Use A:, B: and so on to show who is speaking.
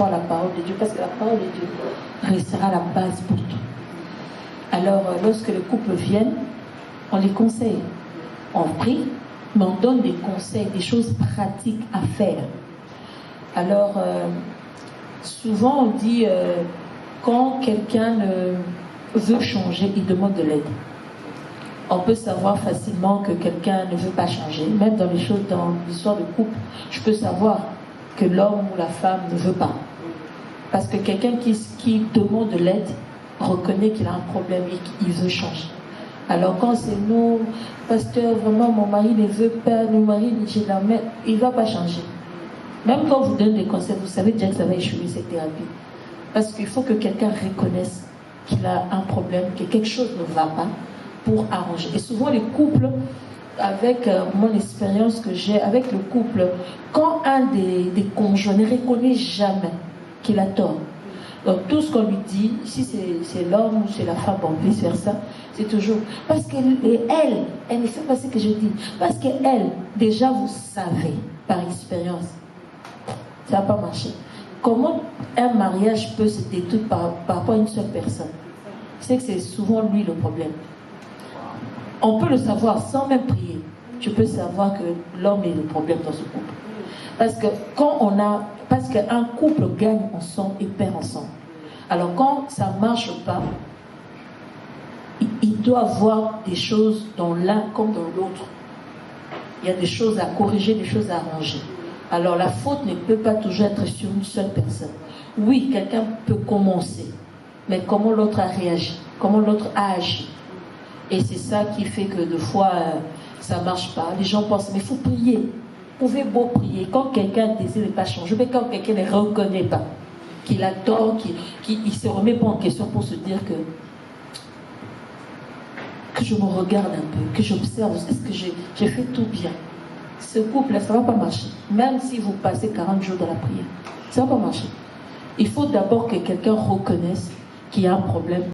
A: crois à la parole de Dieu, parce que la parole de Dieu restera la base pour tout. Alors, lorsque les couples viennent, on les conseille. On prie, mais on donne des conseils, des choses pratiques à faire. Alors, souvent on dit, quand quelqu'un veut changer, il demande de l'aide. On peut savoir facilement que quelqu'un ne veut pas changer. Même dans l'histoire de couple, je peux savoir que l'homme ou la femme ne veut pas. Parce que quelqu'un qui demande de l'aide reconnaît qu'il a un problème et qu'il veut changer. Alors quand c'est nous, pasteur, vraiment mon mari ne veut pas, mon mari, j'ai la main, il ne va pas changer. Même quand on vous donne des conseils, vous savez déjà que ça va échouer cette thérapie. Parce qu'il faut que quelqu'un reconnaisse qu'il a un problème, que quelque chose ne va pas pour arranger. Et souvent les couples, avec mon expérience que j'ai avec le couple, quand un des conjoints ne reconnaît jamais qu'il a tort, donc tout ce qu'on lui dit, si c'est l'homme ou c'est la femme, bon, vice versa, c'est toujours parce qu'elle ne fait pas ce que je dis. Parce qu'elle, déjà vous savez par expérience, ça n'a pas marché. Comment un mariage peut se détruire par rapport à une seule personne? C'est que c'est souvent lui le problème. On peut le savoir sans même prier. Tu peux savoir que l'homme est le problème dans ce couple. Parce qu'un couple gagne ensemble et perd ensemble. Alors quand ça ne marche pas, il doit avoir des choses dans l'un comme dans l'autre. Il y a des choses à corriger, des choses à arranger. Alors la faute ne peut pas toujours être sur une seule personne. Oui, quelqu'un peut commencer, mais comment l'autre a réagi, comment l'autre a agi. Et c'est ça qui fait que des fois, ça ne marche pas. Les gens pensent, mais il faut prier. Vous pouvez beau prier. Quand quelqu'un ne désire pas changer, mais quand quelqu'un ne reconnaît pas qu'il a tort, qu'il ne se remet pas en question pour se dire que je me regarde un peu, que j'observe, est-ce que j'ai fait tout bien? Ce couple-là, ça ne va pas marcher. Même si vous passez 40 jours dans la prière, ça ne va pas marcher. Il faut d'abord que quelqu'un reconnaisse qu'il y a un problème.